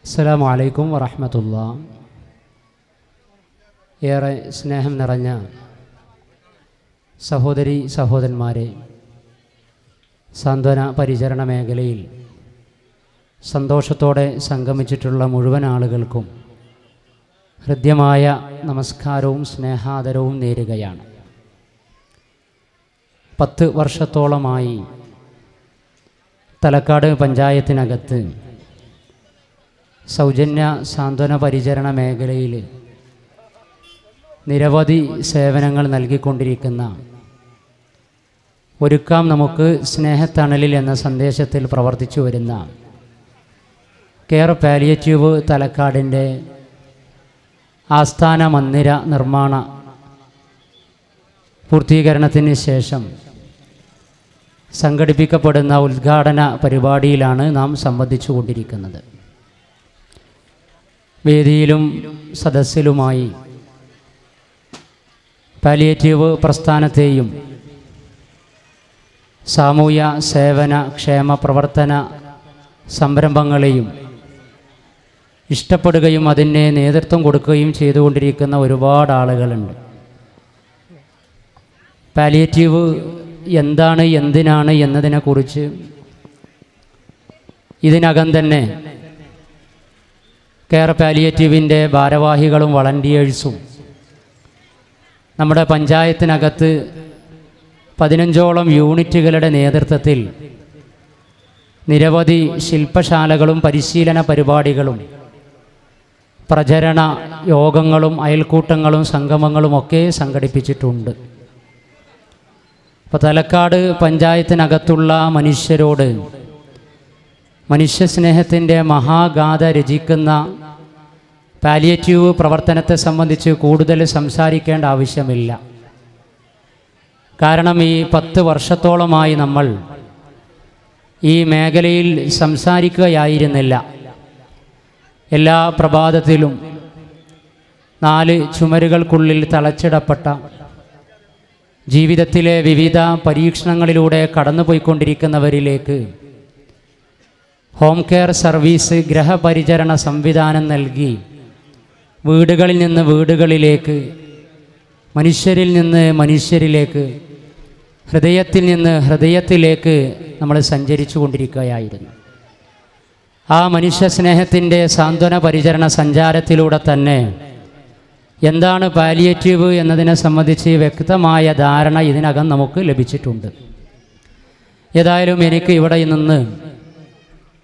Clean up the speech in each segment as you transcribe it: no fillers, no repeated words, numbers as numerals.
അസ്സലാമു അലൈക്കും വറഹ്മത്തുള്ളാഹി. ഏറെ സ്നേഹം നിറഞ്ഞ സഹോദരി സഹോദരന്മാരെ, സാന്ത്വന പരിചരണ മേഖലയിൽ സന്തോഷത്തോടെ സംഗമിച്ചിട്ടുള്ള മുഴുവൻ ആളുകൾക്കും ഹൃദ്യമായ നമസ്കാരവും സ്നേഹാദരവും നേരുകയാണ്. 10 വർഷത്തോളമായി തലക്കാട് പഞ്ചായത്തിനകത്ത് സൗജന്യ സാന്ത്വന പരിചരണ മേഖലയിൽ നിരവധി സേവനങ്ങൾ നൽകിക്കൊണ്ടിരിക്കുന്ന ഒരുക്കാം നമുക്ക് സ്നേഹത്തണലിൽ എന്ന സന്ദേശത്തിൽ പ്രവർത്തിച്ചു വരുന്ന കെയർ പാലിയേറ്റീവ് തലക്കാടിൻ്റെ ആസ്ഥാന മന്ദിര നിർമ്മാണ പൂർത്തീകരണത്തിന് ശേഷം സംഘടിപ്പിക്കപ്പെടുന്ന ഉദ്ഘാടന പരിപാടിയിലാണ് നാം സംബന്ധിച്ചു കൊണ്ടിരിക്കുന്നത്. വേദിയിലും സദസ്സിലുമായി പാലിയേറ്റീവ് പ്രസ്ഥാനത്തെയും സാമൂഹ്യ സേവന ക്ഷേമ പ്രവർത്തന സംരംഭങ്ങളെയും ഇഷ്ടപ്പെടുകയും അതിന് നേതൃത്വം കൊടുക്കുകയും ചെയ്തുകൊണ്ടിരിക്കുന്ന ഒരുപാട് ആളുകളുണ്ട്. പാലിയേറ്റീവ് എന്താണ്, എന്തിനാണ് എന്നതിനെക്കുറിച്ച് ഇതിനകം തന്നെ കെയർ പാലിയേറ്റീവിൻ്റെ ഭാരവാഹികളും വളണ്ടിയേഴ്സും നമ്മുടെ പഞ്ചായത്തിനകത്ത് 15ഓളം യൂണിറ്റുകളുടെ നേതൃത്വത്തിൽ നിരവധി ശില്പശാലകളും പരിശീലന പരിപാടികളും പ്രചരണ യോഗങ്ങളും അയൽക്കൂട്ടങ്ങളും സംഗമങ്ങളുമൊക്കെ സംഘടിപ്പിച്ചിട്ടുണ്ട്. അപ്പോൾ തലക്കാട് പഞ്ചായത്തിനകത്തുള്ള മനുഷ്യരോട് മനുഷ്യസ്നേഹത്തിൻ്റെ മഹാഗാഥ രചിക്കുന്ന പാലിയേറ്റീവ് പ്രവർത്തനത്തെ സംബന്ധിച്ച് കൂടുതൽ സംസാരിക്കേണ്ട ആവശ്യമില്ല. കാരണം ഈ 10 വർഷത്തോളമായി നമ്മൾ ഈ മേഖലയിൽ സംസാരിക്കുകയായിരുന്നില്ല. എല്ലാ പ്രഭാതത്തിലും 4 ചുമരുകൾക്കുള്ളിൽ തളച്ചിടപ്പെട്ട ജീവിതത്തിലെ വിവിധ പരീക്ഷണങ്ങളിലൂടെ കടന്നുപോയിക്കൊണ്ടിരിക്കുന്നവരിലേക്ക് ഹോം കെയർ സർവീസ് ഗൃഹപരിചരണ സംവിധാനം നൽകി വീടുകളിൽ നിന്ന് വീടുകളിലേക്ക്, മനുഷ്യരിൽ നിന്ന് മനുഷ്യരിലേക്ക്, ഹൃദയത്തിൽ നിന്ന് ഹൃദയത്തിലേക്ക് നമ്മൾ സഞ്ചരിച്ചു കൊണ്ടിരിക്കുകയായിരുന്നു. ആ മനുഷ്യ സ്നേഹത്തിൻ്റെ സാന്ത്വന പരിചരണ സഞ്ചാരത്തിലൂടെ തന്നെ എന്താണ് പാലിയേറ്റീവ് എന്നതിനെ സംബന്ധിച്ച് വ്യക്തമായ ധാരണ ഇതിനകം നമുക്ക് ലഭിച്ചിട്ടുണ്ട്. ഏതായാലും എനിക്ക് ഇവിടെ നിന്ന്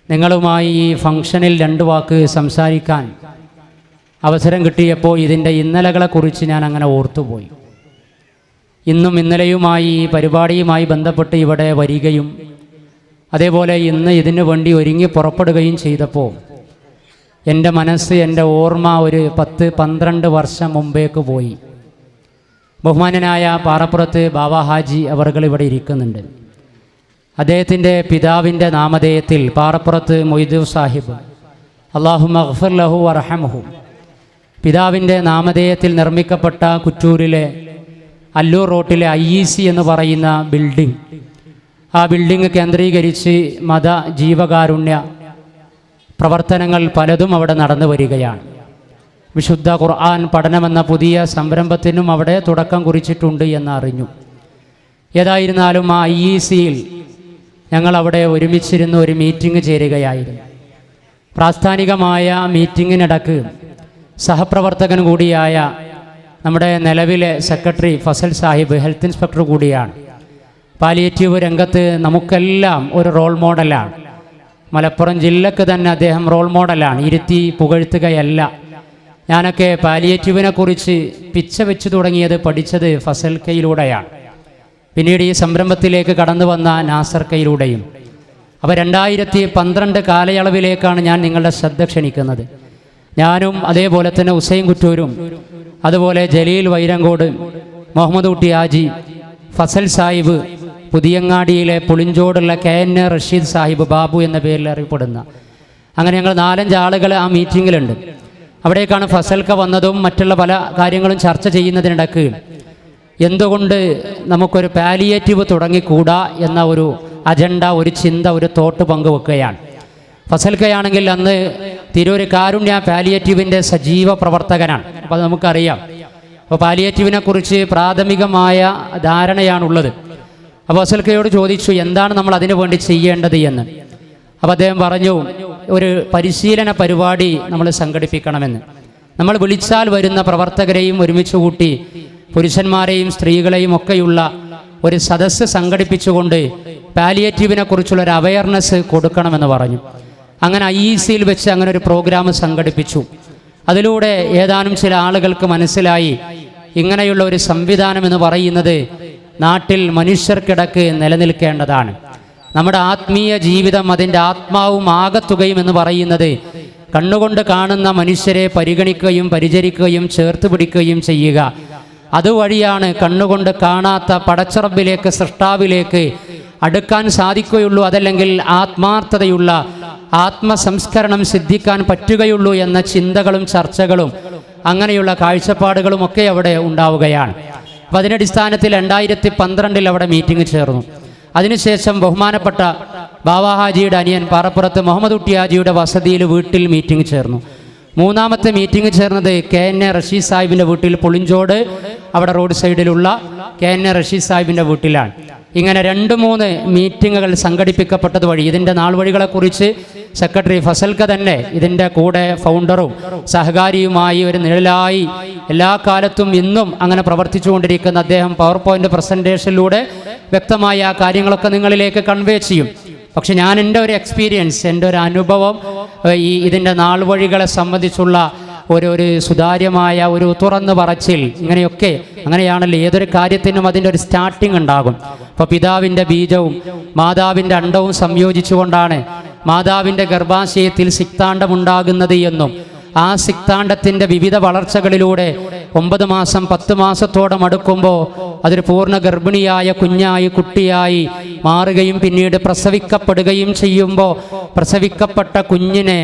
നിങ്ങളുമായി ഈ ഫംഗ്ഷനിൽ 2 വാക്ക് സംസാരിക്കാൻ അവസരം കിട്ടിയപ്പോൾ ഇതിൻ്റെ ഇന്നലകളെക്കുറിച്ച് ഞാൻ അങ്ങനെ ഓർത്തുപോയി. ഇന്നും ഇന്നലെയുമായി ഈ പരിപാടിയുമായി ബന്ധപ്പെട്ട് ഇവിടെ വരികയും അതേപോലെ ഇന്ന് ഇതിനു വേണ്ടി ഒരുങ്ങി പുറപ്പെടുകയും ചെയ്തപ്പോൾ എൻ്റെ മനസ്സ്, എൻ്റെ ഓർമ്മ ഒരു 10-12 വർഷം മുമ്പേക്ക് പോയി. ബഹുമാനനായ പാറപ്പുറത്ത് ബാബ ഹാജി അവർകൾ ഇവിടെ ഇരിക്കുന്നുണ്ട്. അദ്ദേഹത്തിൻ്റെ പിതാവിൻ്റെ നാമധേയത്തിൽ പാറപ്പുറത്ത് മൊയ്ദു സാഹിബ്, അല്ലാഹുമ്മ ഗ്ഫിർ ലഹു വർഹംഹു, പിതാവിൻ്റെ നാമധേയത്തിൽ നിർമ്മിക്കപ്പെട്ട കുറ്റൂരിലെ അല്ലൂർ റോട്ടിലെ IEC എന്ന് പറയുന്ന ബിൽഡിംഗ്, ആ ബിൽഡിംഗ് കേന്ദ്രീകരിച്ച് മത ജീവകാരുണ്യ പ്രവർത്തനങ്ങൾ പലതും അവിടെ നടന്നു വരികയാണ്. വിശുദ്ധ ഖുർആൻ പഠനമെന്ന പുതിയ സംരംഭത്തിനും അവിടെ തുടക്കം കുറിച്ചിട്ടുണ്ട് എന്നറിഞ്ഞു. ഏതായിരുന്നാലും ആ IECയിൽ ഞങ്ങളവിടെ ഒരുമിച്ചിരുന്ന് ഒരു മീറ്റിംഗ് ചേരുകയായിരുന്നു. പ്രാസ്ഥാനികമായ മീറ്റിങ്ങിനിടക്ക് സഹപ്രവർത്തകൻ കൂടിയായ നമ്മുടെ നിലവിലെ secretary Fazal Sahib, health inspector കൂടിയാണ്. പാലിയേറ്റീവ് രംഗത്ത് നമുക്കെല്ലാം ഒരു റോൾ മോഡലാണ്. മലപ്പുറം ജില്ലക്ക് തന്നെ അദ്ദേഹം റോൾ മോഡലാണ്. ഇരുത്തി പുകഴ്ത്തുകയല്ല. ഞാനൊക്കെ പാലിയേറ്റീവിനെ കുറിച്ച് പിച്ച വെച്ച് തുടങ്ങിയത്, പഠിച്ചത് ഫസൽ കയിലൂടെയാണ്. പിന്നീട് ഈ സംരംഭത്തിലേക്ക് കടന്നു വന്ന നാസർ കയിലൂടെയും. അപ്പോൾ 2012 കാലയളവിലേക്കാണ് ഞാൻ നിങ്ങളുടെ ശ്രദ്ധ ക്ഷണിക്കുന്നത്. ഞാനും അതേപോലെ തന്നെ ഹുസൈൻ കുറ്റൂരും, അതുപോലെ ജലീൽ വൈരങ്കോട്, മുഹമ്മദ് കുട്ടി ഹാജി, ഫസൽ സാഹിബ്, പുതിയങ്ങാടിയിലെ പുളിഞ്ചോടുള്ള KN റഷീദ് സാഹിബ്, ബാബു എന്ന പേരിൽ അറിയപ്പെടുന്ന, അങ്ങനെ ഞങ്ങൾ 4-5 ആളുകൾ ആ മീറ്റിങ്ങിലുണ്ട്. അവിടേക്കാണ് ഫസൽക്ക വന്നതും മറ്റുള്ള പല കാര്യങ്ങളും ചർച്ച ചെയ്യുന്നതിനിടക്ക് എന്തുകൊണ്ട് നമുക്കൊരു പാലിയേറ്റീവ് തുടങ്ങിക്കൂടാ എന്ന ഒരു അജണ്ട, ഒരു ചിന്ത, ഒരു തോട്ട് പങ്കുവെക്കുകയാണ്. ഫസൽക്കയാണെങ്കിൽ അന്ന് തിരൂർ കാരുണ്യ പാലിയേറ്റീവിൻ്റെ സജീവ പ്രവർത്തകനാണ്. അപ്പോൾ അത് നമുക്കറിയാം. അപ്പോൾ പാലിയേറ്റീവിനെ കുറിച്ച് പ്രാഥമികമായ ധാരണയാണുള്ളത്. അപ്പോൾ ഫസൽക്കയോട് ചോദിച്ചു എന്താണ് നമ്മൾ അതിനു വേണ്ടി ചെയ്യേണ്ടത് എന്ന്. അപ്പോൾ അദ്ദേഹം പറഞ്ഞു ഒരു പരിശീലന പരിപാടി നമ്മൾ സംഘടിപ്പിക്കണമെന്ന്. നമ്മൾ വിളിച്ചാൽ വരുന്ന പ്രവർത്തകരെയും ഒരുമിച്ച് കൂട്ടി പുരുഷന്മാരെയും സ്ത്രീകളെയും ഒക്കെയുള്ള ഒരു സദസ്സ് സംഘടിപ്പിച്ചുകൊണ്ട് പാലിയേറ്റീവിനെ കുറിച്ചുള്ളൊരു അവയർനെസ് കൊടുക്കണമെന്ന് പറഞ്ഞു. അങ്ങനെ IEC-യിൽ വെച്ച് അങ്ങനെ ഒരു പ്രോഗ്രാം സംഘടിപ്പിച്ചു. അതിലൂടെ ഏതാനും ചില ആളുകൾക്ക് മനസ്സിലായി ഇങ്ങനെയുള്ള ഒരു സംവിധാനം എന്ന് പറയുന്നത് നാട്ടിൽ മനുഷ്യർക്കിടക്ക് നിലനിൽക്കേണ്ടതാണ്. നമ്മുടെ ആത്മീയ ജീവിതം, അതിൻ്റെ ആത്മാവും ആകത്തുകയും എന്ന് പറയുന്നത് കണ്ണുകൊണ്ട് കാണുന്ന മനുഷ്യരെ പരിഗണിക്കുകയും പരിചരിക്കുകയും ചേർത്ത് പിടിക്കുകയും ചെയ്യുക. അതുവഴിയാണ് കണ്ണുകൊണ്ട് കാണാത്ത പടച്ചറബിലേക്ക്, സൃഷ്ടാവിലേക്ക് അടുക്കാൻ സാധിക്കുകയുള്ളൂ. അതല്ലെങ്കിൽ ആത്മാർത്ഥതയുള്ള ആത്മസംസ്കരണം സിദ്ധിക്കാൻ പറ്റുകയുള്ളൂ എന്ന ചിന്തകളും ചർച്ചകളും അങ്ങനെയുള്ള കാഴ്ചപ്പാടുകളും ഒക്കെ അവിടെ ഉണ്ടാവുകയാണ്. അപ്പം അതിനടിസ്ഥാനത്തിൽ 2012 അവിടെ മീറ്റിംഗ് ചേർന്നു. അതിനുശേഷം ബഹുമാനപ്പെട്ട ബാവാ ഹാജിയുടെ അനിയൻ പാറപ്പുറത്ത് മുഹമ്മദ് കുട്ടി ഹാജിയുടെ വസതിയിൽ വീട്ടിൽ മീറ്റിംഗ് ചേർന്നു. മൂന്നാമത്തെ മീറ്റിംഗ് ചേർന്നത് KN റഷീദ് സാഹിബിൻ്റെ വീട്ടിൽ, പുളിഞ്ചോട് അവിടെ റോഡ് സൈഡിലുള്ള KN റഷീദ് സാഹിബിൻ്റെ വീട്ടിലാണ്. ഇങ്ങനെ 2-3 മീറ്റിങ്ങുകൾ സംഘടിപ്പിക്കപ്പെട്ടത് വഴി ഇതിൻ്റെ നാൾ വഴികളെക്കുറിച്ച് സെക്രട്ടറി ഫസൽക്ക തന്നെ ഇതിൻ്റെ കൂടെ ഫൗണ്ടറും സഹകാരിയുമായി ഒരു നിഴലായി എല്ലാ കാലത്തും ഇന്നും അങ്ങനെ പ്രവർത്തിച്ചുകൊണ്ടിരിക്കുന്ന അദ്ദേഹം പവർ പോയിൻ്റ് പ്രസൻറ്റേഷനിലൂടെ വ്യക്തമായ ആ കാര്യങ്ങളൊക്കെ നിങ്ങളിലേക്ക് കൺവേ ചെയ്യും. പക്ഷെ ഞാൻ എൻ്റെ ഒരു എക്സ്പീരിയൻസ്, എൻ്റെ ഒരു അനുഭവം ഇതിൻ്റെ നാൾ വഴികളെ സംബന്ധിച്ചുള്ള ഒരു സുതാര്യമായ ഒരു തുറന്നു പറച്ചിൽ, ഇങ്ങനെയൊക്കെ അങ്ങനെയാണല്ലോ ഏതൊരു കാര്യത്തിനും അതിൻ്റെ ഒരു സ്റ്റാർട്ടിങ് ഉണ്ടാകും. അപ്പോൾ പിതാവിൻ്റെ ബീജവും മാതാവിൻ്റെ അണ്ടവും സംയോജിച്ചുകൊണ്ടാണ് മാതാവിൻ്റെ ഗർഭാശയത്തിൽ സിക്താണ്ഡമുണ്ടാകുന്നത് എന്നും ആ സിക്താണ്ഡത്തിൻ്റെ വിവിധ വളർച്ചകളിലൂടെ 9 മാസം 10 മാസത്തോളം അടുക്കുമ്പോൾ അതൊരു പൂർണ്ണ ഗർഭിണിയായ കുഞ്ഞായി കുട്ടിയായി മാറുകയും പിന്നീട് പ്രസവിക്കപ്പെടുകയും ചെയ്യുമ്പോൾ പ്രസവിക്കപ്പെട്ട കുഞ്ഞിനെ,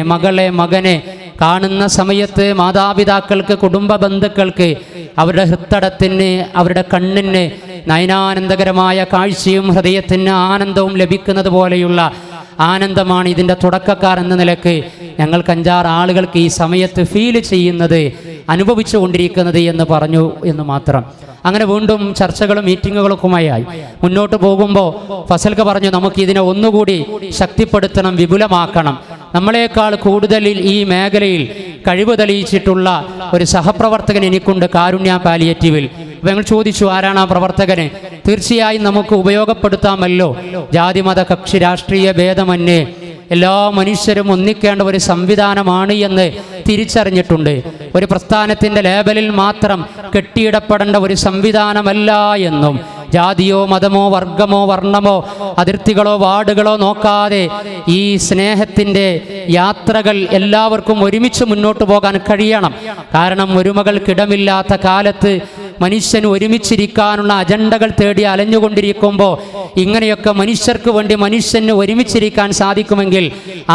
മകനെ കാണുന്ന സമയത്ത് മാതാപിതാക്കൾക്ക്, കുടുംബ ബന്ധുക്കൾക്ക് അവരുടെ ഹൃത്തടത്തിന്, അവരുടെ കണ്ണിന് നയനാനന്ദകരമായ കാഴ്ചയും ഹൃദയത്തിന് ആനന്ദവും ലഭിക്കുന്നത് പോലെയുള്ള ആനന്ദമാണ് ഇതിൻ്റെ തുടക്കക്കാർ എന്ന നിലക്ക് ഞങ്ങൾക്ക് 5-6 ആളുകൾക്ക് ഈ സമയത്ത് ഫീൽ ചെയ്യുന്നത്, അനുഭവിച്ചു കൊണ്ടിരിക്കുന്നത് എന്ന് പറഞ്ഞു എന്ന് മാത്രം. അങ്ങനെ വീണ്ടും ചർച്ചകളും മീറ്റിങ്ങുകളൊക്കെയായി മുന്നോട്ട് പോകുമ്പോൾ ഫസൽക്ക പറഞ്ഞു നമുക്കിതിനെ ഒന്നുകൂടി ശക്തിപ്പെടുത്തണം, വിപുലമാക്കണം. നമ്മളെക്കാൾ കൂടുതൽ ഈ മേഖലയിൽ കഴിവ് തെളിയിച്ചിട്ടുള്ള ഒരു സഹപ്രവർത്തകൻ എനിക്കുണ്ട് കാരുണ്യ പാലിയേറ്റീവിൽ. അപ്പോൾ ഞങ്ങൾ ചോദിച്ചു ആരാണ് ആ പ്രവർത്തകന്? തീർച്ചയായും നമുക്ക് ഉപയോഗപ്പെടുത്താമല്ലോ. ജാതി മത കക്ഷി രാഷ്ട്രീയ ഭേദമന്യേ എല്ലാ മനുഷ്യരും ഒന്നിക്കേണ്ട ഒരു സംവിധാനമാണ് എന്ന് തിരിച്ചറിഞ്ഞിട്ടുണ്ട്. ഒരു പ്രസ്ഥാനത്തിൻ്റെ ലേബലിൽ മാത്രം കെട്ടിയിടപ്പെടേണ്ട ഒരു സംവിധാനമല്ല എന്നും ജാതിയോ മതമോ വർഗമോ വർണ്ണമോ അതിർത്തികളോ വാർഡുകളോ നോക്കാതെ ഈ സ്നേഹത്തിൻ്റെ യാത്രകൾ എല്ലാവർക്കും ഒരുമിച്ച് മുന്നോട്ട് പോകാൻ കഴിയണം. കാരണം ഒരുമകൾക്കിടമില്ലാത്ത കാലത്ത് മനുഷ്യന് ഒരുമിച്ചിരിക്കാനുള്ള അജണ്ടകൾ തേടി അലഞ്ഞുകൊണ്ടിരിക്കുമ്പോൾ ഇങ്ങനെയൊക്കെ മനുഷ്യർക്ക് വേണ്ടി മനുഷ്യന് ഒരുമിച്ചിരിക്കാൻ സാധിക്കുമെങ്കിൽ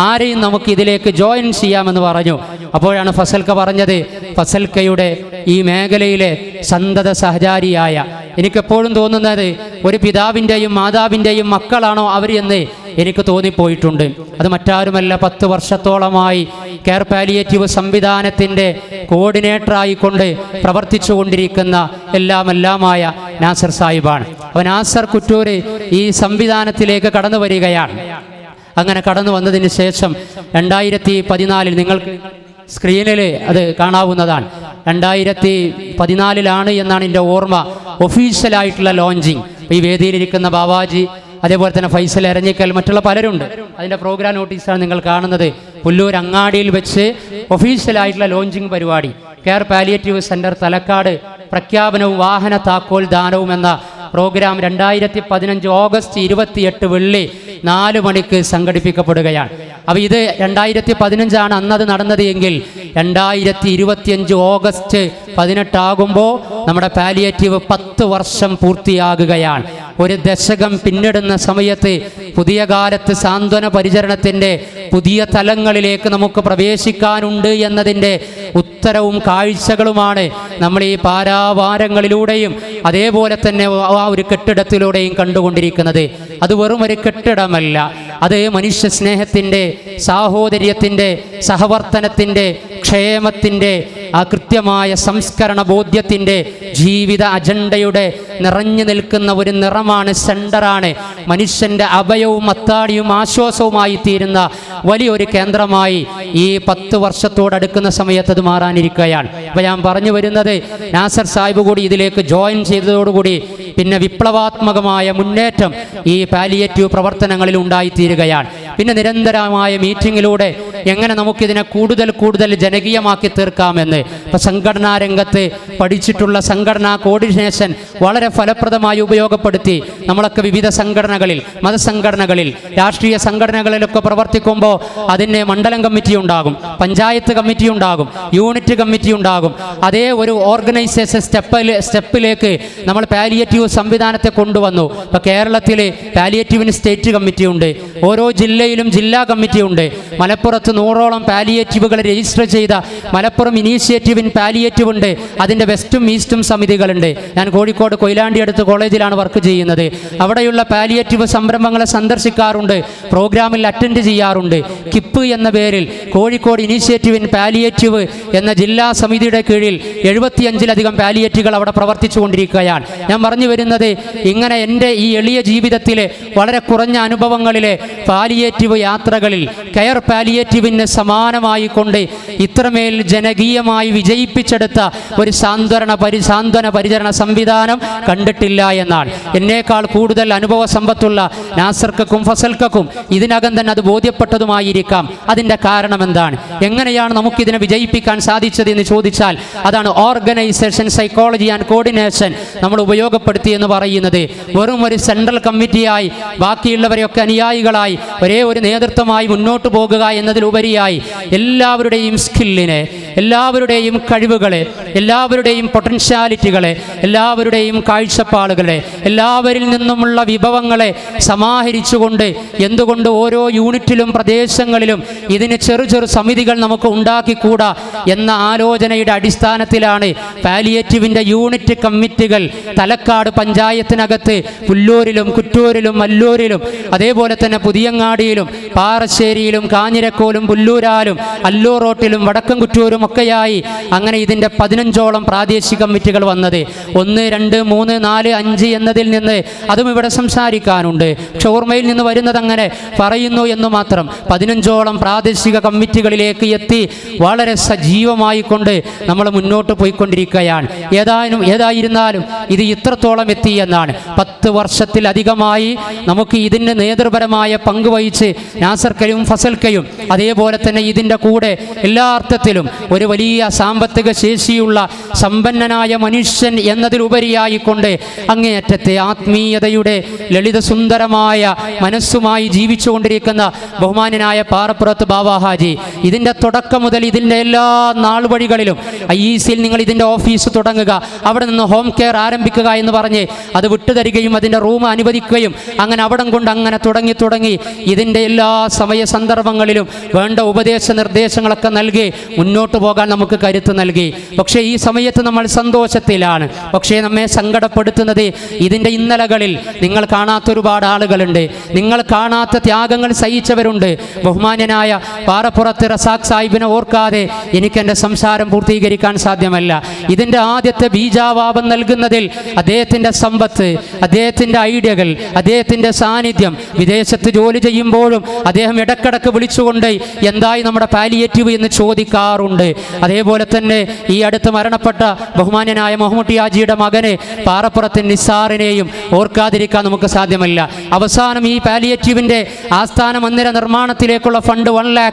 ആരെയും നമുക്ക് ഇതിലേക്ക് ജോയിൻ ചെയ്യാമെന്ന് പറഞ്ഞു. അപ്പോഴാണ് ഫസൽക്ക പറഞ്ഞത്, ഫസൽക്കയുടെ ഈ മേഖലയിലെ സന്തത സഹചാരിയായ, എനിക്കെപ്പോഴും തോന്നുന്നത് ഒരു പിതാവിൻ്റെയും മാതാവിൻ്റെയും മക്കളാണോ അവർ എന്ന് എനിക്ക് തോന്നിപ്പോയിട്ടുണ്ട്. അത് മറ്റാരുമല്ല, 10 വർഷത്തോളമായി കെയർ പാലിയേറ്റീവ് സംവിധാനത്തിൻ്റെ കോർഡിനേറ്ററായിക്കൊണ്ട് പ്രവർത്തിച്ചു കൊണ്ടിരിക്കുന്ന എല്ലാമായ നാസർ സാഹിബാണ്. അപ്പോൾ നാസർ കുറ്റൂർ ഈ സംവിധാനത്തിലേക്ക് കടന്നു വരികയാണ്. അങ്ങനെ കടന്നു വന്നതിന് ശേഷം 2014 നിങ്ങൾക്ക് സ്ക്രീനിൽ അത് കാണാവുന്നതാണ്. 2014 എന്നാണ് എൻ്റെ ഓർമ്മ ഒഫീഷ്യലായിട്ടുള്ള ലോഞ്ചിങ്. ഈ വേദിയിലിരിക്കുന്ന ബാവാജി, അതേപോലെ തന്നെ ഫൈസൽ എരഞ്ഞിക്കൽ, മറ്റുള്ള പലരുണ്ട്. അതിൻ്റെ പ്രോഗ്രാം നോട്ടീസാണ് നിങ്ങൾ കാണുന്നത്. പുല്ലൂർ അങ്ങാടിയിൽ വെച്ച് ഒഫീഷ്യലായിട്ടുള്ള ലോഞ്ചിങ് പരിപാടി, കെയർ പാലിയേറ്റീവ് സെൻറ്റർ തലക്കാട് പ്രഖ്യാപനവും വാഹന താക്കോൽ ദാനവും എന്ന പ്രോഗ്രാം 2015 ഓഗസ്റ്റ് 28 വെള്ളി 4 മണിക്ക് സംഘടിപ്പിക്കപ്പെടുകയാണ്. അപ്പോൾ ഇത് 2015 അന്നത് നടന്നത് എങ്കിൽ 2025 ഓഗസ്റ്റ് 18 ആകുമ്പോൾ നമ്മുടെ പാലിയേറ്റീവ് 10 വർഷം പൂർത്തിയാകുകയാണ്. ഒരു ദശകം പിന്നിടുന്ന സമയത്ത് പുതിയ കാലത്ത് സാന്ത്വന പരിചരണത്തിൻ്റെ പുതിയ തലങ്ങളിലേക്ക് നമുക്ക് പ്രവേശിക്കാനുണ്ട് എന്നതിൻ്റെ ഉത്തരവും കാഴ്ചകളുമാണ് നമ്മൾ ഈ പാരാവാരങ്ങളിലൂടെയും അതേപോലെ തന്നെ ആ ഒരു കെട്ടിടത്തിലൂടെയും കണ്ടുകൊണ്ടിരിക്കുന്നത്. അത് വെറും ഒരു കെട്ടിടമല്ല, അത് മനുഷ്യ സ്നേഹത്തിൻ്റെ, സാഹോദര്യത്തിൻ്റെ, സഹവർത്തനത്തിൻ്റെ, ക്ഷേമത്തിൻ്റെ, ആ കൃത്യമായ സംസ്കരണ ബോധ്യത്തിൻ്റെ, ജീവിത അജണ്ടയുടെ നിറഞ്ഞു നിൽക്കുന്ന ഒരു നിറമാണ്, സെൻ്ററാണ്. മനുഷ്യൻ്റെ അഭയവും അത്താണിയും ആശ്വാസവുമായി തീരുന്ന വലിയൊരു കേന്ദ്രമായി ഈ 10 വർഷത്തോടടുക്കുന്ന സമയത്ത് അത് മാറാനിരിക്കുകയാണ്. അപ്പോൾ ഞാൻ പറഞ്ഞു വരുന്നത്, നാസർ സാഹിബ് കൂടി ഇതിലേക്ക് ജോയിൻ ചെയ്തതോടുകൂടി പിന്നെ വിപ്ലവാത്മകമായ മുന്നേറ്റം ഈ പാലിയേറ്റീവ് പ്രവർത്തനങ്ങളിൽ ഉണ്ടായിത്തീരുകയാണ്. പിന്നെ നിരന്തരമായ മീറ്റിങ്ങിലൂടെ എങ്ങനെ നമുക്കിതിനെ കൂടുതൽ ജനകീയമാക്കി തീർക്കാമെന്ന് ഇപ്പോൾ സംഘടനാ രംഗത്ത് പഠിച്ചിട്ടുള്ള സംഘടനാ കോർഡിനേഷൻ വളരെ ഫലപ്രദമായി ഉപയോഗപ്പെടുത്തി നമ്മളൊക്കെ വിവിധ സംഘടനകളിൽ, മതസംഘടനകളിൽ, രാഷ്ട്രീയ സംഘടനകളിലൊക്കെ പ്രവർത്തിക്കുമ്പോൾ അതിന് മണ്ഡലം കമ്മിറ്റി ഉണ്ടാകും, പഞ്ചായത്ത് കമ്മിറ്റി ഉണ്ടാകും, യൂണിറ്റ് കമ്മിറ്റി ഉണ്ടാകും. അതേ ഒരു ഓർഗനൈസേഷൻ സ്റ്റെപ്പിലേക്ക് നമ്മൾ പാലിയേറ്റീവ് സംവിധാനത്തെ കൊണ്ടുവന്നു. ഇപ്പോൾ കേരളത്തിൽ പാലിയേറ്റീവിന് സ്റ്റേറ്റ് കമ്മിറ്റി ഉണ്ട്, ഓരോ ജില്ലയിലും ജില്ലാ കമ്മിറ്റി ഉണ്ട്. മലപ്പുറത്ത് 100ഓളം പാലിയേറ്റീവുകൾ രജിസ്റ്റർ ചെയ്ത മലപ്പുറം ഇനീഷ്യേറ്റീവ് ഇൻ പാലിയേറ്റീവ് ഉണ്ട്. അതിൻ്റെ വെസ്റ്റും ഈസ്റ്റും സമിതികളുണ്ട്. ഞാൻ കോഴിക്കോട് കൊയിലാണ്ടി അടുത്ത് കോളേജിലാണ് വർക്ക് ചെയ്യുന്നത്. അവിടെയുള്ള പാലിയേറ്റീവ് സംരംഭങ്ങളെ സന്ദർശിക്കാറുണ്ട്, പ്രോഗ്രാമിൽ അറ്റൻഡ് ചെയ്യാറുണ്ട്. കിപ്പ് എന്ന പേരിൽ കോഴിക്കോട് ഇനീഷ്യേറ്റീവ് ഇൻ പാലിയേറ്റീവ് എന്ന ജില്ലാ സമിതിയുടെ കീഴിൽ 75ലധികം പാലിയേറ്റീവുകൾ അവിടെ പ്രവർത്തിച്ചു കൊണ്ടിരിക്കുകയാണ്. ഞാൻ പറഞ്ഞു വരുന്നത്, ഇങ്ങനെ എൻ്റെ ഈ എളിയ ജീവിതത്തിലെ വളരെ കുറഞ്ഞ അനുഭവങ്ങളിലെ പാലിയേറ്റീവ് യാത്രകളിൽ കെയർ പാലിയേറ്റീവിന് സമാനമായി കൊണ്ട് ഇത്രമേൽ ജനകീയമായി വിജയിപ്പിച്ചെടുത്ത ഒരു സാന്ത്വന പരിചരണ സംവിധാനം കണ്ടിട്ടില്ല എന്നാണ്. എന്നേക്കാൾ കൂടുതൽ അനുഭവ സമ്പത്തുള്ള നാസർക്കും ഫസൽക്കും ഇതിനകം തന്നെ അത് ബോധ്യപ്പെട്ടതുമായിരിക്കാം. അതിൻ്റെ കാരണം എന്താണ്, എങ്ങനെയാണ് നമുക്കിതിനെ വിജയിപ്പിക്കാൻ സാധിച്ചത് എന്ന് ചോദിച്ചാൽ അതാണ് ഓർഗനൈസേഷൻ സൈക്കോളജി ആൻഡ് കോർഡിനേഷൻ നമ്മൾ ഉപയോഗപ്പെടുത്തി എന്ന് പറയുന്നത്. വെറും ഒരു സെൻട്രൽ കമ്മിറ്റിയായി ബാക്കിയുള്ളവരെയൊക്കെ അനുയായികളായി ഒരേ ഒരു നേതൃത്വമായി മുന്നോട്ട് പോകുക എന്നതിലുപരിയായി എല്ലാവരുടെയും സ്കില്ലിനെ, എല്ലാവരുടെയും കഴിവുകളെ, എല്ലാവരുടെയും പൊട്ടൻഷ്യാലിറ്റികളെ, എല്ലാവരുടെയും കാഴ്ചപ്പാടുകളെ, എല്ലാവരിൽ നിന്നുമുള്ള വിഭവങ്ങളെ സമാഹരിച്ചുകൊണ്ട് എന്തുകൊണ്ട് ഓരോ യൂണിറ്റിലും പ്രദേശങ്ങളിലും ഇതിന് ചെറു സമിതികൾ നമുക്ക് ഉണ്ടാക്കിക്കൂടാ എന്ന ആലോചനയുടെ അടിസ്ഥാനത്തിലാണ് പാലിയേറ്റീവിൻ്റെ യൂണിറ്റ് കമ്മിറ്റികൾ തലക്കാട് പഞ്ചായത്തിനകത്ത് പുല്ലൂരിലും കുറ്റൂരിലും മല്ലൂരിലും അതേപോലെ തന്നെ പുതിയങ്ങാടിയിലും പാറശ്ശേരിയിലും കാഞ്ഞിരക്കോലും പുല്ലൂരാലും അല്ലൂറോട്ടിലും വടക്കൻകുറ്റൂരും ഒക്കെയായി അങ്ങനെ ഇതിൻ്റെ 15ഓളം പ്രാദേശിക കമ്മിറ്റികൾ വന്നത്. 1, 2, 3, 4, 5 എന്നതിൽ നിന്ന് അതും ഇവിടെ സംസാരിക്കാനുണ്ട്. പക്ഷെ ഓർമ്മയിൽ നിന്ന് വരുന്നത് അങ്ങനെ പറയുന്നു എന്ന് മാത്രം. 15ഓളം പ്രാദേശിക കമ്മിറ്റികളിലേക്ക് എത്തി വളരെ സജീവമായി കൊണ്ട് നമ്മൾ മുന്നോട്ട് പോയിക്കൊണ്ടിരിക്കുകയാണ്. ഏതായിരുന്നാലും ഇത് ഇത്രത്തോളം എത്തി എന്നാണ്. 10 വർഷത്തിലധികമായി നമുക്ക് ഇതിന് നേതൃപരമായ പങ്ക് വഹിച്ച് നാസർക്കയും ഫസൽക്കയും അതേപോലെ തന്നെ ഇതിൻ്റെ കൂടെ എല്ലാ അർത്ഥത്തിലും ഒരു വലിയ സാമ്പത്തിക ശേഷിയുള്ള സമ്പന്നനായ മനുഷ്യൻ എന്നതിലുപരിയായിക്കൊണ്ട് അങ്ങേയറ്റത്തെ ആത്മീയതയുടെ ലളിതസുന്ദരമായ മനസ്സുമായി ജീവിച്ചുകൊണ്ടിരിക്കുന്ന ബഹുമാന്യനായ പാറപ്പുറത്ത് ബാബ ഹാജി, ഇതിൻ്റെ തുടക്കം മുതൽ ഇതിൻ്റെ എല്ലാ നാൾ വഴികളിലും IEC-യിൽ നിങ്ങൾ ഇതിൻ്റെ ഓഫീസ് തുടങ്ങുക, അവിടെ നിന്ന് ഹോം കെയർ ആരംഭിക്കുക എന്ന് പറഞ്ഞ് അത് വിട്ടുതരികയും അതിൻ്റെ റൂം അനുവദിക്കുകയും അങ്ങനെ അവിടം കൊണ്ട് അങ്ങനെ തുടങ്ങി ഇതിൻ്റെ എല്ലാ സമയ സന്ദർഭങ്ങളിലും വേണ്ട ഉപദേശ നിർദ്ദേശങ്ങളൊക്കെ നൽകി മുന്നോട്ട് പോകാൻ നമുക്ക് കരുത്ത് നൽകി. പക്ഷേ ഈ സമയത്ത് നമ്മൾ സന്തോഷത്തിലാണ്. പക്ഷേ നമ്മെ സങ്കടപ്പെടുത്തുന്നത് ഇതിൻ്റെ ഇന്നലകളിൽ നിങ്ങൾ കാണാത്ത ഒരുപാട് ആളുകളുണ്ട്, നിങ്ങൾ കാണാത്ത ത്യാഗങ്ങൾ സഹിച്ചവരുണ്ട്. ബഹുമാന്യനായ പാറപ്പുറത്ത് റസാഖ് സാഹിബിനെ ഓർക്കാതെ എനിക്കെൻ്റെ സംസാരം പൂർത്തീകരിക്കാൻ സാധ്യമല്ല. ഇതിൻ്റെ ആദ്യത്തെ ബീജാവാപം നൽകുന്നതിൽ അദ്ദേഹത്തിൻ്റെ സമ്പത്ത്, അദ്ദേഹത്തിൻ്റെ ഐഡിയകൾ, അദ്ദേഹത്തിൻ്റെ സാന്നിധ്യം, വിദേശത്ത് ജോലി ചെയ്യുമ്പോഴും അദ്ദേഹം ഇടക്കിടക്ക് വിളിച്ചുകൊണ്ട് എന്തായി നമ്മുടെ പാലിയേറ്റീവ് എന്ന് ചോദിക്കാറുണ്ട്. അതേപോലെ തന്നെ ഈ അടുത്ത് മരണപ്പെട്ട ബഹുമാന്യനായ മുഹമ്മദ് യാജിയുടെ മകനെ പാറപ്പുറത്ത് നിസാറിനെയും ഓർക്കാതിരിക്കാൻ നമുക്ക് സാധ്യമല്ല. അവസാനം ഈ പാലിയേറ്റീവിൻ്റെ ആസ്ഥാന മന്ദിര നിർമ്മാണത്തിലേക്കുള്ള ഫണ്ട് 1 ലക്ഷം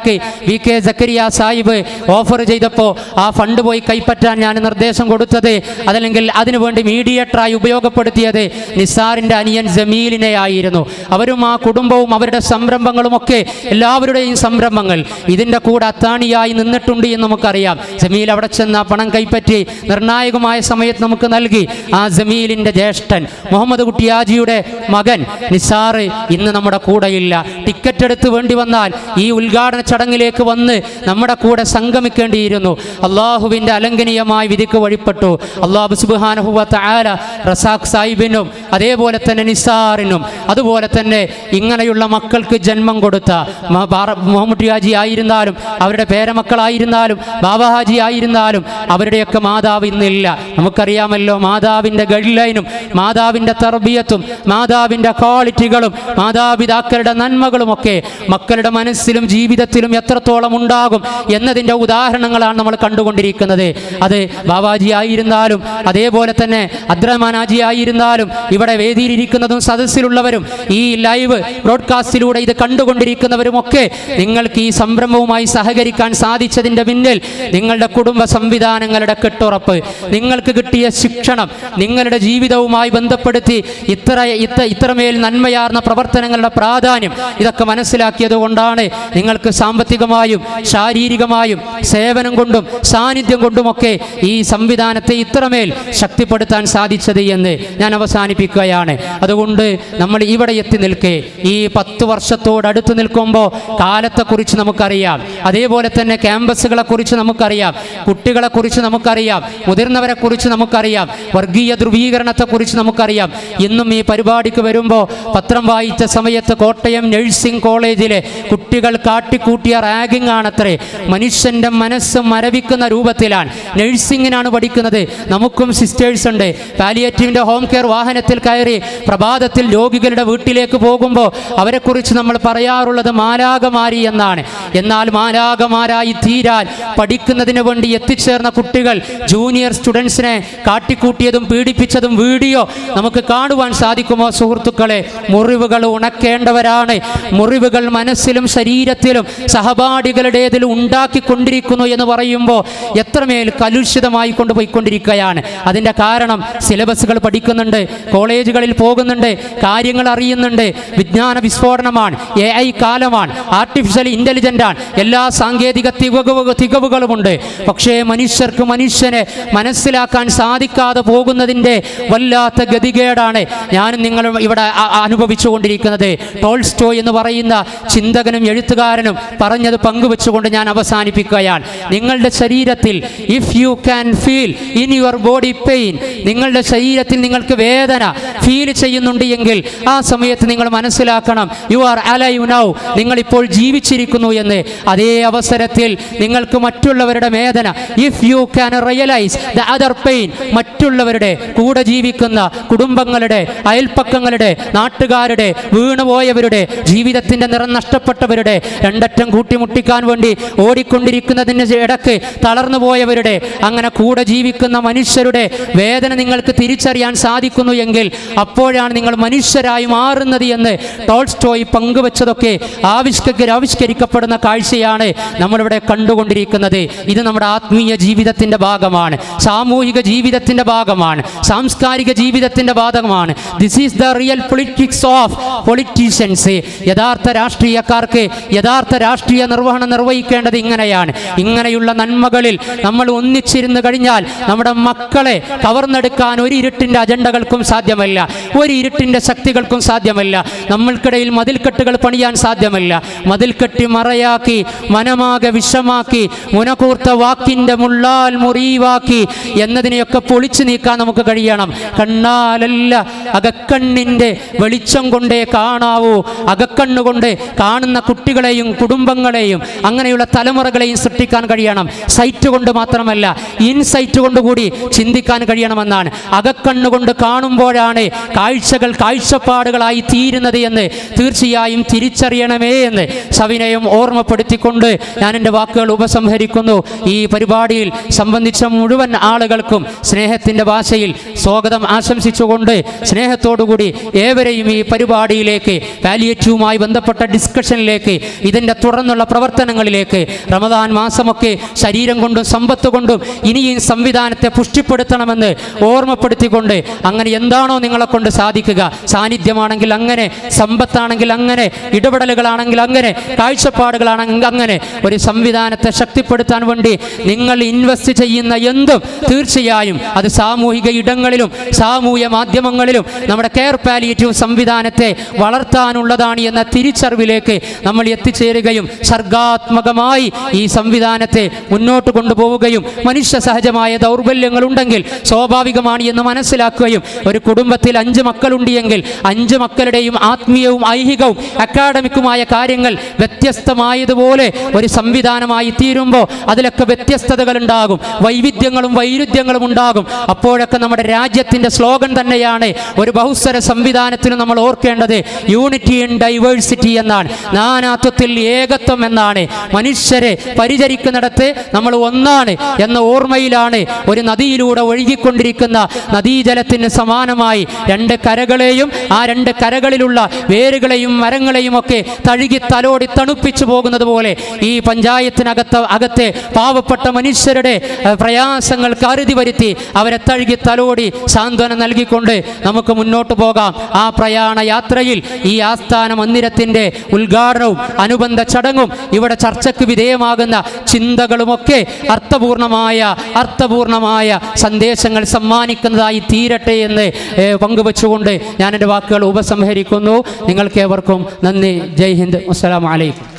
VK സക്കരിയ സാഹിബ് ഓഫർ ചെയ്തപ്പോൾ ആ ഫണ്ട് പോയി കൈപ്പറ്റാൻ ഞാൻ നിർദ്ദേശം കൊടുത്തത്, അതല്ലെങ്കിൽ അതിനുവേണ്ടി മീഡിയേറ്ററായി ഉപയോഗപ്പെടുത്തിയത് നിസാറിൻ്റെ അനിയൻ ജമീലിനെ ആയിരുന്നു. അവരും ആ കുടുംബവും അവരുടെ സംരംഭങ്ങളുമൊക്കെ എല്ലാവരുടെയും സംരംഭങ്ങൾ ഇതിൻ്റെ കൂടെ അത്താണിയായി നിന്നിട്ടുണ്ട് എന്ന് നമുക്ക് നമുക്കറിയാം. ജമീൽ അവിടെ ചെന്ന് ആ പണം കൈപ്പറ്റി നിർണായകമായ സമയത്ത് നമുക്ക് നൽകി. ആ ജമീലിൻ്റെ ജ്യേഷ്ഠൻ മുഹമ്മദ് കുട്ടിയാജിയുടെ മകൻ നിസാർ ഇന്ന് നമ്മുടെ കൂടെയില്ല. ടിക്കറ്റ് എടുത്ത് വേണ്ടി വന്നാൽ ഈ ഉദ്ഘാടന ചടങ്ങിലേക്ക് വന്ന് നമ്മുടെ കൂടെ സംഗമിക്കേണ്ടിയിരുന്നു. അള്ളാഹുവിൻ്റെ അലംഘനീയമായ വിധിക്ക് വഴിപ്പെട്ടു. അള്ളാഹു സുബ്ഹാനഹു വ തആല റസാഖ് സാഹിബിനും അതേപോലെ തന്നെ നിസാറിനും അതുപോലെ തന്നെ ഇങ്ങനെയുള്ള മക്കൾക്ക് ജന്മം കൊടുത്ത മുഹമ്മദ് ഹാജി ആയിരുന്നാലും അവരുടെ പേരമക്കളായിരുന്നാലും ബാബ ഹാജി ആയിരുന്നാലും അവരുടെയൊക്കെ മാതാവ് ഇന്നില്ല. നമുക്കറിയാമല്ലോ മാതാവിൻ്റെ ഗൈഡ് ലൈനും മാതാവിൻ്റെ തർബിയത്തും മാതാവിൻ്റെ ക്വാളിറ്റികളും മാതാപിതാക്കളുടെ നന്മകളുമൊക്കെ മക്കളുടെ മനസ്സിലും ജീവിതത്തിലും എത്രത്തോളം ഉണ്ടാകും എന്നതിൻ്റെ ഉദാഹരണങ്ങളാണ് നമ്മൾ കണ്ടുകൊണ്ടിരിക്കുന്നത്. അത് ബാബാജി ആയിരുന്നാലും അതേപോലെ തന്നെ അബ്ദുറഹ്മാൻ ഹാജി ആയിരുന്നാലും ഇവിടെ വേദിയിലിരിക്കുന്നതും സദസ്സിലുള്ളവരും ഈ ലൈവ് ബ്രോഡ്കാസ്റ്റിലൂടെ ഇത് കണ്ടുകൊണ്ടിരിക്കുന്നവരുമൊക്കെ നിങ്ങൾക്ക് ഈ സംരംഭവുമായി സഹകരിക്കാൻ സാധിച്ചതിൻ്റെ പിന്നിൽ നിങ്ങളുടെ കുടുംബ സംവിധാനങ്ങളുടെ കെട്ടുറപ്പ്, നിങ്ങൾക്ക് കിട്ടിയ ശിക്ഷണം, നിങ്ങളുടെ ജീവിതവുമായി ബന്ധപ്പെടുത്തി ഇത്രമേൽ നന്മയാർന്ന പ്രവർത്തനങ്ങളുടെ പ്രാധാന്യം ഇതൊക്കെ മനസ്സിലാക്കിയത് കൊണ്ടാണ് നിങ്ങൾക്ക് സാമ്പത്തികമായും ശാരീരികമായും സേവനം കൊണ്ടും സാന്നിധ്യം കൊണ്ടുമൊക്കെ ഈ സംവിധാനത്തെ ഇത്രമേൽ ശക്തിപ്പെടുത്താൻ സാധിച്ചത് എന്ന് ഞാൻ അവസാനിപ്പിക്കുകയാണ്. അതുകൊണ്ട് നമ്മൾ ഇവിടെ എത്തി നിൽക്കേ ഈ 10 വർഷത്തോടടുത്ത് നിൽക്കുമ്പോൾ കാലത്തെക്കുറിച്ച് നമുക്കറിയാം, അതേപോലെ തന്നെ ക്യാമ്പസുകളെക്കുറിച്ച് നമുക്കറിയാം, കുട്ടികളെക്കുറിച്ച് നമുക്കറിയാം, മുതിർന്നവരെക്കുറിച്ച് നമുക്കറിയാം, വർഗീയ ധ്രുവീകരണത്തെക്കുറിച്ച് നമുക്കറിയാം. ഇന്നും ഈ പരിപാടിക്ക് വരുമ്പോൾ പത്രം വായിച്ച സമയത്ത് കോട്ടയം നഴ്സിംഗ് കോളേജിലെ കുട്ടികൾ കാട്ടിക്കൂട്ടിയ റാഗിംഗ് ആണത്രേ. മനുഷ്യൻ്റെ മനസ്സ് മരവിക്കുന്ന രൂപത്തിലാണ്. നഴ്സിംഗിനാണ് പഠിക്കുന്നത്. നമുക്കും സിസ്റ്റേഴ്സ് ഉണ്ട്. പാലിയേറ്റീവിൻ്റെ ഹോം കെയർ വാഹനത്തിൽ കയറി പ്രഭാതത്തിൽ രോഗികളുടെ വീട്ടിലേക്ക് പോകുമ്പോൾ അവരെക്കുറിച്ച് നമ്മൾ പറയാറുള്ളത് മാലാകമാരി എന്നാണ്. എന്നാൽ മാലാകമാരായി തീരാൻ പഠിക്കുന്നതിന് വേണ്ടി എത്തിച്ചേർന്ന കുട്ടികൾ ജൂനിയർ സ്റ്റുഡൻസിനെ കാട്ടിക്കൂട്ടിയതും പീഡിപ്പിച്ചതും വീഡിയോ നമുക്ക് കാണുവാൻ സാധിക്കുമോ സുഹൃത്തുക്കളെ? മുറിവുകൾ ഉണക്കേണ്ടവരാണ്. മുറിവുകൾ മനസ്സിലും ശരീരത്തിലും സഹപാഠികളുടേതിലും ഉണ്ടാക്കിക്കൊണ്ടിരിക്കുന്നു എന്ന് പറയുമ്പോൾ എത്രമേൽ കലുഷിതമായി കൊണ്ടുപോയിക്കൊണ്ടിരിക്കുകയാണ്. അതിൻ്റെ കാരണം സിലബസുകൾ പഠിക്കുന്നുണ്ട്, കോളേജുകളിൽ പോകുന്നുണ്ട്, കാര്യങ്ങൾ അറിയുന്നുണ്ട്. വിജ്ഞാന വിസ്ഫോടനമാണ്, AI കാലമാണ്, ആർട്ടിഫിഷ്യൽ ഇൻ്റലിജൻ്റ് ആണ്, എല്ലാ സാങ്കേതിക തികവുകളുമുണ്ട്. പക്ഷേ മനുഷ്യർക്ക് മനുഷ്യനെ മനസ്സിലാക്കാൻ സാധിക്കാതെ പോകുന്നതിൻ്റെ വല്ലാത്ത ഗതികേടാണ് ഞാനും നിങ്ങളും ഇവിടെ അനുഭവിച്ചുകൊണ്ടിരിക്കുന്നത്. ടോൾസ്റ്റോയ് എന്ന് പറയുന്ന ചിന്തകനും എഴുത്തുകാരനും പറഞ്ഞത് പങ്കുവെച്ചുകൊണ്ട് ഞാൻ അവസാനിപ്പിക്കുകയാണ്. നിങ്ങളുടെ ശരീരത്തിൽ if you can feel in your body pain, നിങ്ങളുടെ ശരീരത്തിൽ നിങ്ങൾക്ക് വേദന ഫീൽ ചെയ്യുന്നുണ്ട് എങ്കിൽ ആ സമയത്ത് നിങ്ങൾ മനസ്സിലാക്കണം യു ആർ അലൈവ് നൗ, നിങ്ങളിപ്പോൾ ജീവിച്ചിരിക്കുന്നു എന്ന്. അതേ അവസരത്തിൽ നിങ്ങൾക്ക് മറ്റുള്ളവരുടെ വേദന if you can realise the other pain, മറ്റുള്ളവരുടെ കൂടെ ജീവിക്കുന്ന കുടുംബങ്ങളുടെ, അയൽപ്പക്കങ്ങളുടെ, നാട്ടുകാരുടെ, വീണുപോയവരുടെ, ജീവിതത്തിൻ്റെ നിറം നഷ്ടപ്പെട്ടവരുടെ, രണ്ടറ്റം കൂട്ടിമുട്ടിക്കാൻ വേണ്ടി ഓടിക്കൊണ്ടിരിക്കുന്നതിന് ഇടയ്ക്ക് തളർന്നു പോയവരുടെ, അങ്ങനെ കൂടെ ജീവിക്കുന്ന മനുഷ്യരുടെ വേദന നിങ്ങൾക്ക് തിരിച്ചറിയാൻ സാധിക്കുന്നു എങ്കിൽ അപ്പോഴാണ് നിങ്ങൾ മനുഷ്യരായി മാറുന്നത് എന്ന് ടോൾസ്റ്റോയ് പങ്കുവെച്ചതൊക്കെ ആവിഷ്കരിക്കപ്പെടുന്ന കാഴ്ചയാണ് നമ്മളിവിടെ കണ്ടുകൊണ്ടിരിക്കുന്നത്. ഇത് നമ്മുടെ ആത്മീയ ജീവിതത്തിൻ്റെ ഭാഗമാണ്, സാമൂഹിക ജീവിതത്തിൻ്റെ ഭാഗമാണ്, സാംസ്കാരിക ജീവിതത്തിൻ്റെ ഭാഗമാണ്. This is the real politics of politicians. യഥാർത്ഥ രാഷ്ട്രീയക്കാർക്ക് യഥാർത്ഥ രാഷ്ട്രീയ നിർവഹണം നിർവഹിക്കേണ്ടത് ഇങ്ങനെയാണ്. ഇങ്ങനെയുള്ള നന്മകളിൽ നമ്മൾ ഒന്നിച്ചിരുന്ന് കഴിഞ്ഞാൽ നമ്മുടെ മക്കളെ കവർന്നെടുക്കാൻ ഒരു ഇരുട്ടിൻ്റെ അജണ്ടകൾക്കും സാധ്യമല്ല, ഒരു ഇരുട്ടിൻ്റെ ശക്തികൾക്കും സാധ്യമല്ല. നമ്മൾക്കിടയിൽ മതിൽക്കെട്ടുകൾ പണിയാൻ സാധ്യമല്ല. മതിൽക്കെട്ടി മറയാക്കി മനമാകെ വിഷമാക്കി മുനകൂർത്ത വാക്കിൻ്റെ മുള്ളാൽ മുറിവാക്കി എന്നതിനെയൊക്കെ പൊളിച്ചു നീക്കാൻ നമുക്ക് കഴിയണം. കണ്ണാലല്ല അകക്കണ്ണിൻ്റെ വെളിച്ചം കൊണ്ടേ കാണാവൂ. അകക്കണ്ണുകൊണ്ട് കാണുന്ന കുട്ടികളെയും കുടുംബങ്ങളെയും അങ്ങനെയുള്ള തലമുറകളെയും സൃഷ്ടിക്കാൻ കഴിയണം. സൈറ്റ് കൊണ്ട് മാത്രമല്ല, ഇൻസൈറ്റ് കൊണ്ടുകൂടി ചിന്തിക്കാൻ കഴിയണമെന്നാണ്. അകക്കണ്ണുകൊണ്ട് കാണുമ്പോഴാണ് കാഴ്ചകൾ കാഴ്ചപ്പാടുകളായി തീരുന്നത് എന്ന് തീർച്ചയായും തിരിച്ചറിയണമേ എന്ന് സവിനയം ഓർമ്മപ്പെടുത്തിക്കൊണ്ട് ഞാൻ എൻ്റെ വാക്കുകൾ ഉപസംഹരിക്കുന്നു. ഈ പരിപാടിയിൽ സംബന്ധിച്ച മുഴുവൻ ആളുകൾക്കും സ്നേഹത്തിൻ്റെ ഭാഷയിൽ സ്വാഗതം ആശംസിച്ചുകൊണ്ട് സ്നേഹത്തോടുകൂടി ഏവരെയും ഈ പരിപാടിയിലേക്ക്, പാലിയേറ്റീവുമായി ബന്ധപ്പെട്ട ഡിസ്കഷനിലേക്ക്, ഇതിൻ്റെ തുടർന്നുള്ള പ്രവർത്തനങ്ങളിലേക്ക്, റമദാൻ മാസമൊക്കെ ശരീരം കൊണ്ടും സമ്പത്ത് കൊണ്ടും ഇനിയും സംവിധാനത്തെ പുഷ്ടിപ്പെടുത്തണമെന്ന് ഓർമ്മപ്പെടുത്തിക്കൊണ്ട് അങ്ങനെ എന്താണോ നിങ്ങളെ കൊണ്ട് സാധിക്കുക, സാന്നിധ്യമാണെങ്കിൽ അങ്ങനെ, സമ്പത്താണെങ്കിൽ അങ്ങനെ, ഇടപെടലുകളാണെങ്കിൽ അങ്ങനെ, കാഴ്ചപ്പാടുകളാണെങ്കിൽ അങ്ങനെ ഒരു സംവിധാനത്തെ ശക്തിപ്പെടുത്തി മെച്ചപ്പെടുത്താൻ വേണ്ടി നിങ്ങൾ ഇൻവെസ്റ്റ് ചെയ്യുന്ന എന്തും തീർച്ചയായും അത് സാമൂഹിക ഇടങ്ങളിലും സാമൂഹ്യ മാധ്യമങ്ങളിലും നമ്മുടെ കെയർ പാലിയേറ്റീവ് സംവിധാനത്തെ വളർത്താനുള്ളതാണ് എന്ന തിരിച്ചറിവിലേക്ക് നമ്മൾ എത്തിച്ചേരുകയും സർഗാത്മകമായി ഈ സംവിധാനത്തെ മുന്നോട്ട് കൊണ്ടുപോവുകയും മനുഷ്യ സഹജമായ ദൗർബല്യങ്ങൾ ഉണ്ടെങ്കിൽ സ്വാഭാവികമാണ് എന്ന് മനസ്സിലാക്കുകയും ഒരു കുടുംബത്തിൽ 5 മക്കളുണ്ട് എങ്കിൽ 5 മക്കളുടെയും ആത്മീയവും ഐഹികവും അക്കാഡമിക്കുമായ കാര്യങ്ങൾ വ്യത്യസ്തമായതുപോലെ ഒരു സംവിധാനമായി തീരുമ്പോൾ അതിലൊക്കെ വ്യത്യസ്തതകൾ ഉണ്ടാകും, വൈവിധ്യങ്ങളും വൈരുദ്ധ്യങ്ങളും ഉണ്ടാകും. അപ്പോഴൊക്കെ നമ്മുടെ രാജ്യത്തിൻ്റെ സ്ലോഗൻ തന്നെയാണ് ഒരു ബഹുസ്വര സംവിധാനത്തിന് നമ്മൾ ഓർക്കേണ്ടത് യൂണിറ്റി ഇൻ ഡൈവേഴ്സിറ്റി എന്നാണ്, നാനാത്വത്തിൽ ഏകത്വം എന്നാണ്. മനുഷ്യരെ പരിചരിക്കുന്നിടത്ത് നമ്മൾ ഒന്നാണ് എന്ന ഓർമ്മയിലാണ് ഒരു നദിയിലൂടെ ഒഴുകിക്കൊണ്ടിരിക്കുന്ന നദീജലത്തിന് സമാനമായി 2 കരകളെയും ആ 2 കരകളിലുള്ള വേരുകളെയും മരങ്ങളെയും ഒക്കെ തഴുകി തലോടി തണുപ്പിച്ചു പോകുന്നത് പോലെ ഈ പഞ്ചായത്തിനകത്തെ പാവപ്പെട്ട മനുഷ്യരുടെ പ്രയാസങ്ങൾക്ക് അറുതി വരുത്തി അവരെ തഴുകി തലോടി സാന്ത്വനം നൽകിക്കൊണ്ട് നമുക്ക് മുന്നോട്ട് പോകാം. ആ പ്രയാണ യാത്രയിൽ ഈ ആസ്ഥാന മന്ദിരത്തിൻ്റെ ഉദ്ഘാടനവും അനുബന്ധ ചടങ്ങും ഇവിടെ ചർച്ചയ്ക്ക് വിധേയമാകുന്ന ചിന്തകളുമൊക്കെ അർത്ഥപൂർണമായ സന്ദേശങ്ങൾ സമ്മാനിക്കുന്നതായി തീരട്ടെ എന്ന് പങ്കുവച്ചുകൊണ്ട് ഞാൻ എൻ്റെ വാക്കുകൾ ഉപസംഹരിക്കുന്നു. നിങ്ങൾക്കേവർക്കും നന്ദി. ജയ് ഹിന്ദ്. അസ്സലാമു അലൈക്കും.